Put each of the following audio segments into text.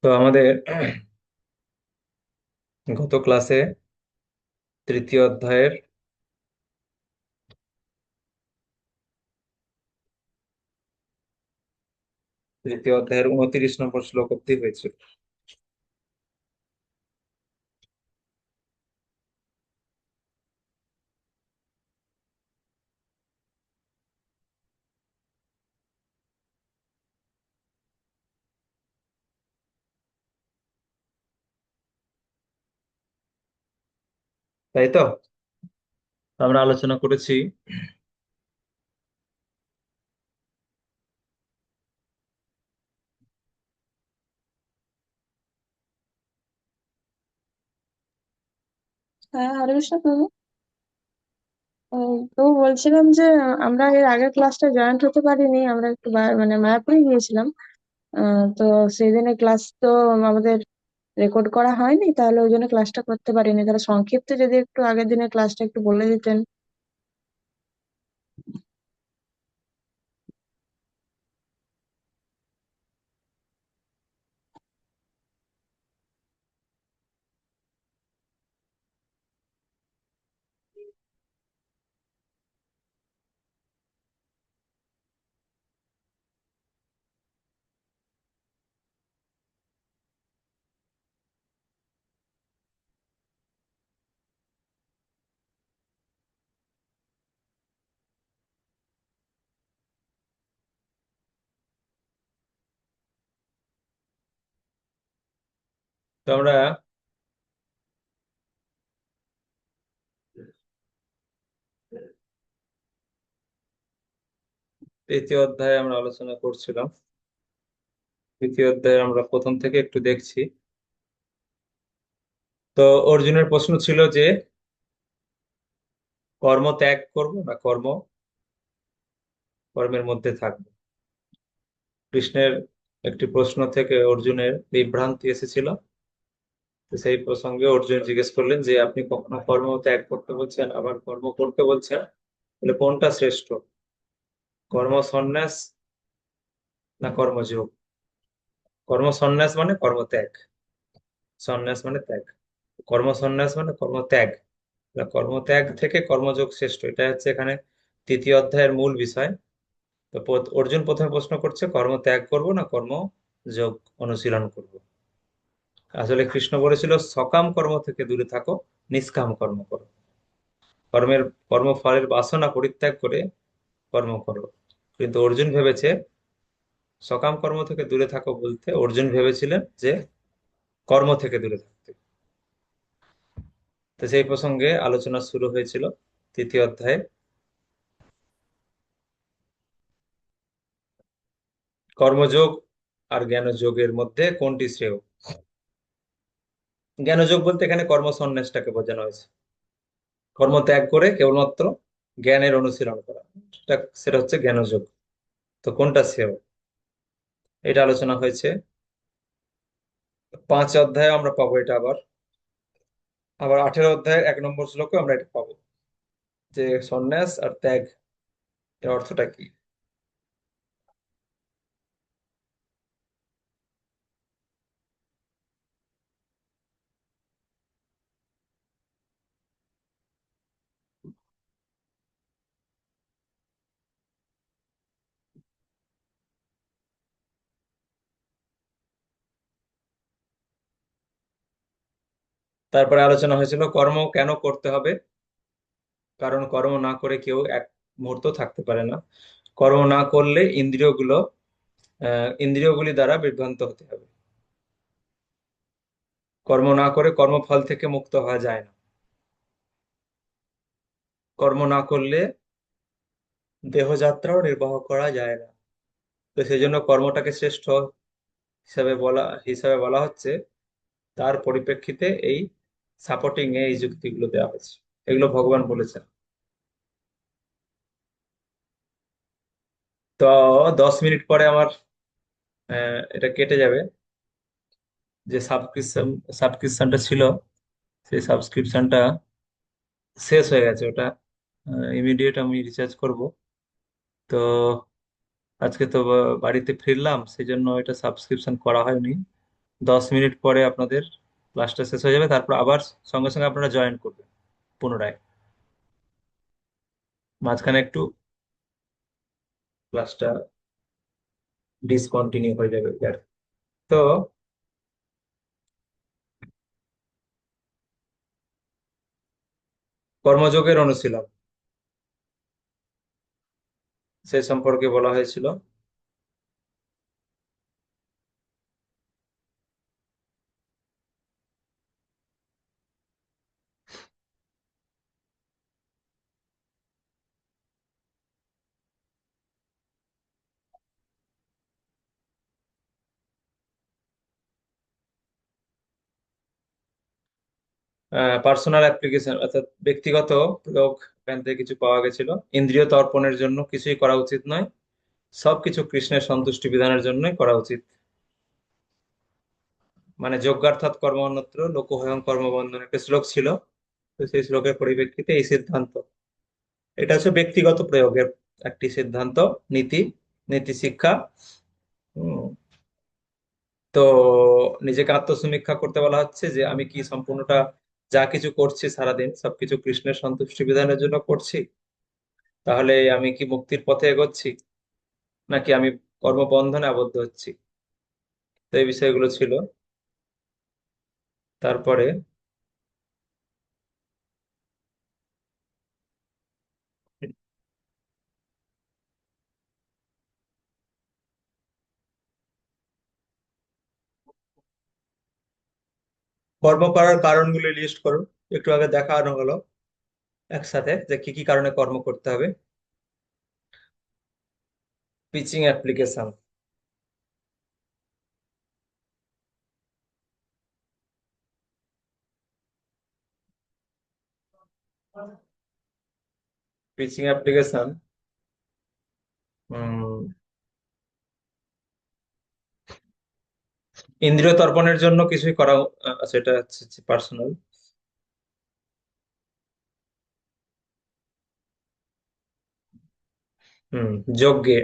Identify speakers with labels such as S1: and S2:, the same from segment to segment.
S1: তো আমাদের গত ক্লাসে তৃতীয় অধ্যায়ের তৃতীয় অধ্যায়ের 29 নম্বর শ্লোক অব্দি হয়েছিল। তাই তো আমরা আলোচনা করেছি
S2: হ্যাঁ, হরে কৃষ্ণ প্রভু। তো বলছিলাম যে আমরা এর আগের ক্লাসটা জয়েন্ট হতে পারিনি, আমরা একটু মানে মায়াপুরে গিয়েছিলাম। তো সেই দিনের ক্লাস তো আমাদের রেকর্ড করা হয়নি, তাহলে ওই জন্য ক্লাসটা করতে পারিনি। তাহলে সংক্ষিপ্ত যদি একটু আগের দিনের ক্লাসটা একটু বলে দিতেন।
S1: তো আমরা তৃতীয় অধ্যায়ে আমরা আলোচনা করছিলাম। তৃতীয় অধ্যায়ে আমরা প্রথম থেকে একটু দেখছি। তো অর্জুনের প্রশ্ন ছিল যে কর্ম ত্যাগ করব না কর্মের মধ্যে থাকবো। কৃষ্ণের একটি প্রশ্ন থেকে অর্জুনের বিভ্রান্তি এসেছিল। তো সেই প্রসঙ্গে অর্জুন জিজ্ঞেস করলেন যে আপনি কখনো কর্ম ত্যাগ করতে বলছেন, আবার কর্ম করতে বলছেন, তাহলে কোনটা শ্রেষ্ঠ, কর্ম সন্ন্যাস না কর্মযোগ? কর্ম সন্ন্যাস মানে কর্মত্যাগ, সন্ন্যাস মানে ত্যাগ। কর্ম সন্ন্যাস মানে কর্মত্যাগ। তাহলে কর্মত্যাগ থেকে কর্মযোগ শ্রেষ্ঠ, এটা হচ্ছে এখানে তৃতীয় অধ্যায়ের মূল বিষয়। তো অর্জুন প্রথমে প্রশ্ন করছে কর্ম ত্যাগ করব না কর্মযোগ অনুশীলন করব। আসলে কৃষ্ণ বলেছিল সকাম কর্ম থেকে দূরে থাকো, নিষ্কাম কর্ম করো। কর্মের কর্মফলের বাসনা পরিত্যাগ করে কর্ম করো। কিন্তু অর্জুন ভেবেছে সকাম কর্ম থেকে দূরে থাকো বলতে অর্জুন ভেবেছিলেন যে কর্ম থেকে দূরে থাকতে। তো সেই প্রসঙ্গে আলোচনা শুরু হয়েছিল তৃতীয় অধ্যায়ে। কর্মযোগ আর জ্ঞানযোগের মধ্যে কোনটি শ্রেয়? জ্ঞানযোগ বলতে এখানে কর্মসন্ন্যাসটাকে বোঝানো হয়েছে, কর্ম ত্যাগ করে কেবলমাত্র জ্ঞানের অনুশীলন করা, সেটা হচ্ছে জ্ঞানযোগ। তো কোনটা শ্রেয় এটা আলোচনা হয়েছে। 5 অধ্যায়ে আমরা পাবো এটা, আবার আবার 18 অধ্যায়ের 1 নম্বর শ্লোকে আমরা এটা পাবো যে সন্ন্যাস আর ত্যাগ এর অর্থটা কি। তারপরে আলোচনা হয়েছিল কর্ম কেন করতে হবে, কারণ কর্ম না করে কেউ এক মুহূর্ত থাকতে পারে না। কর্ম না করলে ইন্দ্রিয়গুলি দ্বারা বিভ্রান্ত হতে হবে। কর্ম না করে কর্মফল থেকে মুক্ত হওয়া যায় না। কর্ম না করলে দেহযাত্রাও নির্বাহ করা যায় না। তো সেই জন্য কর্মটাকে শ্রেষ্ঠ হিসাবে বলা হচ্ছে। তার পরিপ্রেক্ষিতে এই সাপোর্টিং এই যুক্তিগুলো দেওয়া হয়েছে, এগুলো ভগবান বলেছেন। তো 10 মিনিট পরে আমার এটা কেটে যাবে। যে সাবস্ক্রিপশনটা ছিল, সেই সাবস্ক্রিপশনটা শেষ হয়ে গেছে। ওটা ইমিডিয়েট আমি রিচার্জ করব। তো আজকে তো বাড়িতে ফিরলাম, সেই জন্য এটা সাবস্ক্রিপশন করা হয়নি। 10 মিনিট পরে আপনাদের ক্লাসটা শেষ হয়ে যাবে, তারপর আবার সঙ্গে সঙ্গে আপনারা জয়েন করবেন পুনরায়। মাঝখানে একটু ক্লাসটা ডিসকন্টিনিউ হয়ে যাবে আর কি। তো কর্মযোগের অনুশীলন সে সম্পর্কে বলা হয়েছিল। পার্সোনাল অ্যাপ্লিকেশন অর্থাৎ ব্যক্তিগত প্রয়োগ এখান থেকে কিছু পাওয়া গেছিল। ইন্দ্রিয় তর্পণের জন্য কিছুই করা উচিত নয়, সবকিছু কৃষ্ণের সন্তুষ্টি বিধানের জন্যই করা উচিত। মানে যজ্ঞার্থাৎ কর্ম অন্যত্র লোকহয়ং কর্মবন্ধন একটা শ্লোক ছিল। তো সেই শ্লোকের পরিপ্রেক্ষিতে এই সিদ্ধান্ত, এটা হচ্ছে ব্যক্তিগত প্রয়োগের একটি সিদ্ধান্ত, নীতি, নীতি শিক্ষা। হুম, তো নিজেকে আত্মসমীক্ষা করতে বলা হচ্ছে যে আমি কি সম্পূর্ণটা যা কিছু করছি সারাদিন সবকিছু কৃষ্ণের সন্তুষ্টি বিধানের জন্য করছি, তাহলে আমি কি মুক্তির পথে এগোচ্ছি, নাকি আমি কর্মবন্ধনে আবদ্ধ হচ্ছি। তো এই বিষয়গুলো ছিল। তারপরে কর্ম করার কারণগুলি লিস্ট করুন। একটু আগে দেখানো হলো একসাথে যে কি কি কারণে কর্ম করতে হবে। পিচিং অ্যাপ্লিকেশন, পিচিং অ্যাপ্লিকেশন ইন্দ্রিয় তর্পণের জন্য কিছুই করা, সেটা হচ্ছে পার্সোনাল। হুম, যজ্ঞে,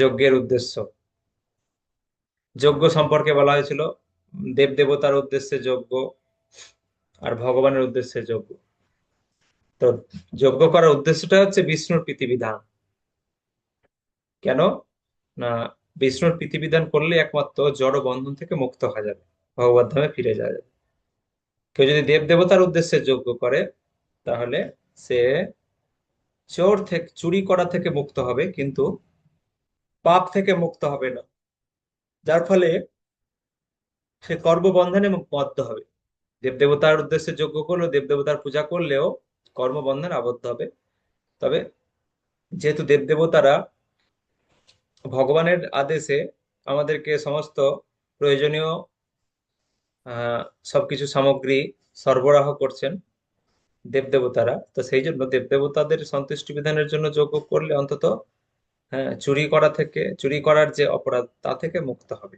S1: যজ্ঞের উদ্দেশ্য, যজ্ঞ সম্পর্কে বলা হয়েছিল দেব দেবতার উদ্দেশ্যে যজ্ঞ আর ভগবানের উদ্দেশ্যে যজ্ঞ। তো যজ্ঞ করার উদ্দেশ্যটা হচ্ছে বিষ্ণুর প্রীতিবিধান। কেন না, বিষ্ণুর প্রীতিবিধান করলে একমাত্র জড় বন্ধন থেকে মুক্ত হওয়া যাবে, ভগবত ধামে ফিরে যাওয়া যাবে। কেউ যদি দেব দেবতার উদ্দেশ্যে যজ্ঞ করে তাহলে সে চোর থেকে, চুরি করা থেকে মুক্ত হবে কিন্তু পাপ থেকে মুক্ত হবে না, যার ফলে সে কর্মবন্ধনে বদ্ধ হবে। দেবদেবতার উদ্দেশ্যে যজ্ঞ করলেও, দেবদেবতার পূজা করলেও কর্মবন্ধনে আবদ্ধ হবে। তবে যেহেতু দেবদেবতারা ভগবানের আদেশে আমাদেরকে সমস্ত প্রয়োজনীয় আহ সবকিছু সামগ্রী সরবরাহ করছেন দেবদেবতারা, তো সেই জন্য দেবদেবতাদের সন্তুষ্টি বিধানের জন্য যজ্ঞ করলে অন্তত, হ্যাঁ, চুরি করা থেকে, চুরি করার যে অপরাধ তা থেকে মুক্ত হবে।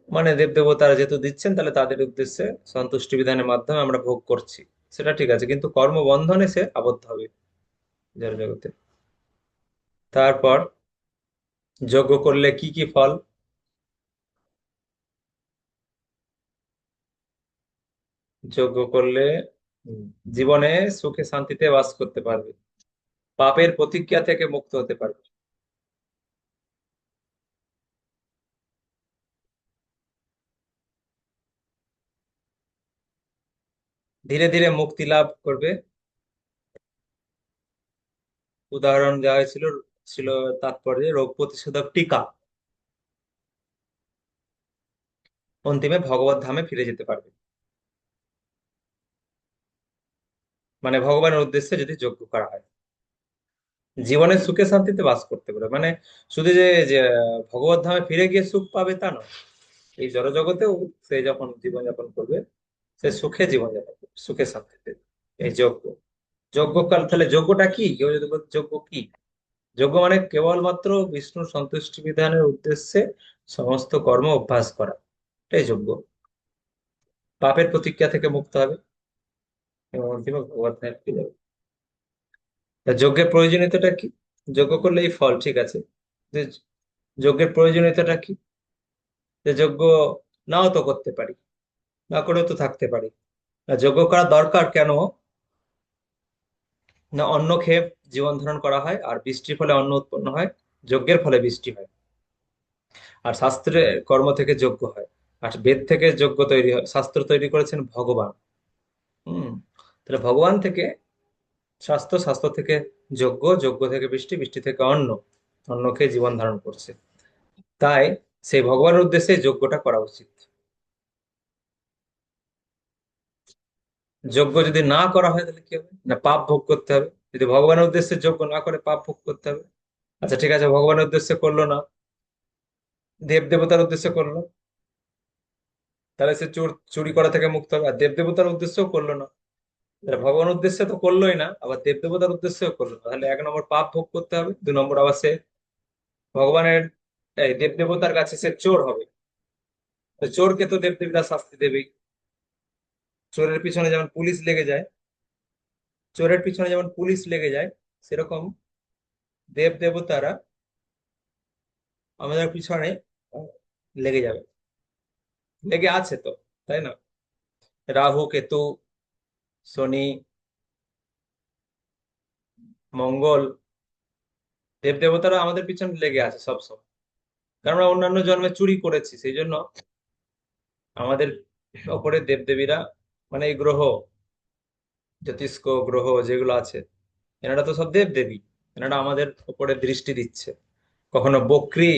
S1: মানে দেবদেবতারা যেহেতু দিচ্ছেন তাহলে তাদের উদ্দেশ্যে সন্তুষ্টি বিধানের মাধ্যমে আমরা ভোগ করছি, সেটা ঠিক আছে, কিন্তু কর্মবন্ধনে সে আবদ্ধ হবে জড় জগতে। তারপর যজ্ঞ করলে কি কি ফল। যজ্ঞ করলে উম, জীবনে সুখে শান্তিতে বাস করতে পারবে, পাপের প্রতিজ্ঞা থেকে মুক্ত হতে পারবে, ধীরে ধীরে মুক্তি লাভ করবে। উদাহরণ দেওয়া হয়েছিল, ছিল তাৎপর্যে রোগ প্রতিষেধক টিকা, অন্তিমে ভগবত ধামে ফিরে যেতে পারবে। মানে ভগবানের উদ্দেশ্যে যদি যজ্ঞ করা হয় জীবনে সুখে শান্তিতে বাস করতে পারবে। মানে শুধু যে যে ভগবত ধামে ফিরে গিয়ে সুখ পাবে তা নয়, এই জড়জগতেও সে যখন জীবনযাপন করবে সে সুখে জীবনযাপন করবে, সুখে শান্তিতে। এই যজ্ঞ, যজ্ঞকাল, তাহলে যজ্ঞটা কি, কেউ যদি বলে যজ্ঞ কি, যজ্ঞ মানে কেবলমাত্র বিষ্ণুর সন্তুষ্টি বিধানের উদ্দেশ্যে সমস্ত কর্ম অভ্যাস করা, এটাই যজ্ঞ। পাপের প্রতিজ্ঞা থেকে মুক্ত হবে এবং অন্তিমে ভগবত ধামে ফিরে যাবে। তা যজ্ঞের প্রয়োজনীয়তাটা কি, যজ্ঞ করলে এই ফল ঠিক আছে, যে যজ্ঞের প্রয়োজনীয়তাটা কি। যে যজ্ঞ নাও তো করতে পারি, না করেও তো থাকতে পারি। আর যজ্ঞ করা দরকার কেন? না, অন্ন খেয়ে জীবন ধারণ করা হয়, আর বৃষ্টির ফলে অন্ন উৎপন্ন হয়, যজ্ঞের ফলে বৃষ্টি হয়। আর শাস্ত্রে কর্ম থেকে যজ্ঞ হয়, আর বেদ থেকে যজ্ঞ তৈরি হয়, শাস্ত্র তৈরি করেছেন ভগবান। হম। তাহলে ভগবান থেকে স্বাস্থ্য, স্বাস্থ্য থেকে যজ্ঞ, যজ্ঞ থেকে বৃষ্টি, বৃষ্টি থেকে অন্ন, অন্ন খেয়ে জীবন ধারণ করছে। তাই সেই ভগবানের উদ্দেশ্যে এই যজ্ঞটা করা উচিত। যজ্ঞ যদি না করা হয় তাহলে কি হবে? না, পাপ ভোগ করতে হবে। যদি ভগবানের উদ্দেশ্যে যজ্ঞ না করে পাপ ভোগ করতে হবে। আচ্ছা ঠিক আছে, ভগবানের উদ্দেশ্যে করলো না, দেব দেবতার উদ্দেশ্যে করলো, তাহলে সে চোর চুরি করা থেকে মুক্ত হবে। আর দেব দেবতার উদ্দেশ্যেও করলো না, তাহলে ভগবানের উদ্দেশ্যে তো করলোই না, আবার দেব দেবতার উদ্দেশ্যেও করলো না, তাহলে 1 নম্বর পাপ ভোগ করতে হবে, 2 নম্বর আবার সে ভগবানের, এই দেব দেবতার কাছে সে চোর হবে। তো চোরকে তো দেব দেবতা শাস্তি দেবেই। চোরের পিছনে যেমন পুলিশ লেগে যায়, চোরের পিছনে যেমন পুলিশ লেগে যায়, সেরকম দেব দেবতারা আমাদের পিছনে আহ, লেগে যাবে, লেগে আছে তো, তাই না? রাহু, কেতু, শনি, মঙ্গল, দেব দেবতারা আমাদের পিছনে লেগে আছে সবসময়। কারণ আমরা অন্যান্য জন্মে চুরি করেছি, সেই জন্য আমাদের ওপরে দেবদেবীরা, মানে এই গ্রহ, জ্যোতিষ্ক গ্রহ যেগুলো আছে, এনারা তো সব দেবদেবী। এনারা আমাদের উপরে দৃষ্টি দিচ্ছে, কখনো বক্রি,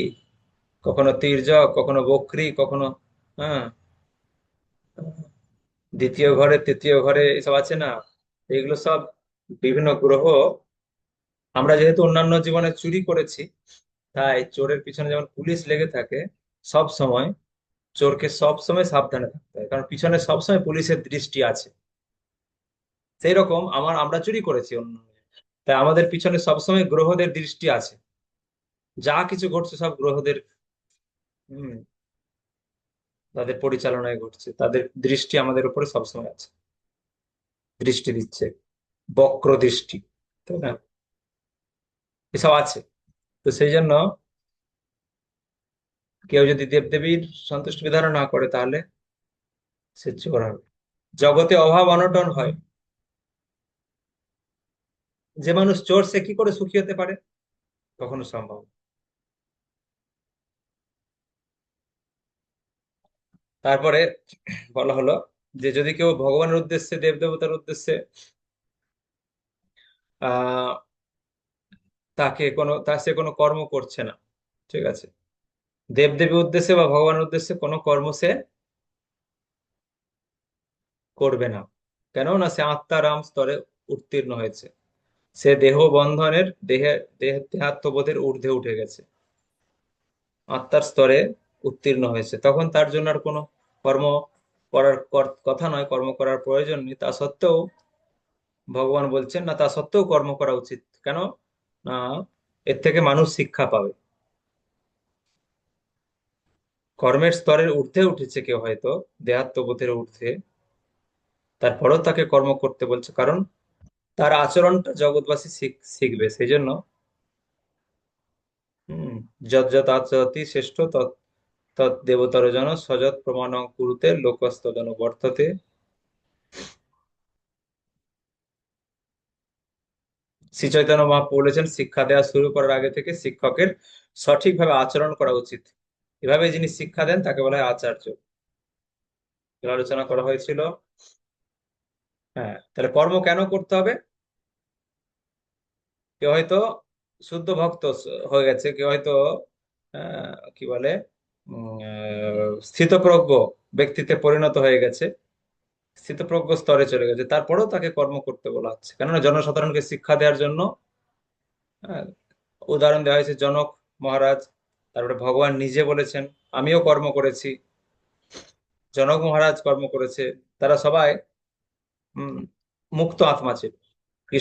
S1: কখনো তির্যক, কখনো বক্রি, কখনো, হ্যাঁ, দ্বিতীয় ঘরে, তৃতীয় ঘরে এসব আছে না, এগুলো সব বিভিন্ন গ্রহ। আমরা যেহেতু অন্যান্য জীবনে চুরি করেছি, তাই চোরের পিছনে যেমন পুলিশ লেগে থাকে, সব সময় চোরকে সব সময় সাবধানে থাকতে হয়, কারণ পিছনে সবসময় পুলিশের দৃষ্টি আছে। সেই রকম আমরা চুরি করেছি অন্য, তাই আমাদের পিছনে সবসময় গ্রহদের দৃষ্টি আছে। যা কিছু ঘটছে সব গ্রহদের, হম, তাদের পরিচালনায় ঘটছে, তাদের দৃষ্টি আমাদের উপরে সবসময় আছে, দৃষ্টি দিচ্ছে, বক্র দৃষ্টি, তাই না? এসব আছে। তো সেই জন্য কেউ যদি দেবদেবীর সন্তুষ্টি বিধান না করে, তাহলে সে চোর হবে। জগতে অভাব অনটন হয়, যে মানুষ চোর সে কি করে সুখী হতে পারে? কখনো সম্ভব না। তারপরে বলা হলো যে যদি কেউ ভগবানের উদ্দেশ্যে, দেব দেবতার উদ্দেশ্যে আহ তাকে কোনো, সে কোনো কর্ম করছে না, ঠিক আছে, দেব দেবীর উদ্দেশ্যে বা ভগবানের উদ্দেশ্যে কোনো কর্ম সে করবে না। কেন না, সে আত্মারাম স্তরে উত্তীর্ণ হয়েছে, সে দেহ বন্ধনের, দেহাত্মবোধের ঊর্ধ্বে উঠে গেছে, আত্মার স্তরে উত্তীর্ণ হয়েছে, তখন তার জন্য আর কোনো কর্ম করার কথা নয়, কর্ম করার প্রয়োজন নেই। তা সত্ত্বেও ভগবান বলছেন না, তা সত্ত্বেও কর্ম করা উচিত। কেন না, এর থেকে মানুষ শিক্ষা পাবে। কর্মের স্তরের ঊর্ধ্বে উঠেছে কেউ হয়তো, দেহাত্মবোধের ঊর্ধ্বে, তারপরেও তাকে কর্ম করতে বলছে, কারণ তার আচরণটা জগৎবাসী শিখবে, সেই জন্য। হম। যৎ যৎ আচরতি শ্রেষ্ঠ তৎ তৎ দেবতর জন সযৎ প্রমাণ কুরুতে লোকস্তদন বর্ততে। শ্রী চৈতন্য মহাপ্রভু বলেছেন, শিক্ষা দেওয়া শুরু করার আগে থেকে শিক্ষকের সঠিকভাবে আচরণ করা উচিত। এভাবে যিনি শিক্ষা দেন তাকে বলা হয় আচার্য। এগুলো আলোচনা করা হয়েছিল। হ্যাঁ, তাহলে কর্ম কেন করতে হবে? কেউ হয়তো শুদ্ধ ভক্ত হয়ে গেছে, কেউ হয়তো কি বলে, স্থিতপ্রজ্ঞ ব্যক্তিতে পরিণত হয়ে গেছে, স্থিতপ্রজ্ঞ স্তরে চলে গেছে, তারপরেও তাকে কর্ম করতে বলা হচ্ছে, কেননা জনসাধারণকে শিক্ষা দেওয়ার জন্য। হ্যাঁ, উদাহরণ দেওয়া হয়েছে জনক মহারাজ, তারপরে ভগবান নিজে বলেছেন আমিও কর্ম করেছি, জনক মহারাজ কর্ম করেছে, তারা সবাই মুক্ত আত্মা ছিল।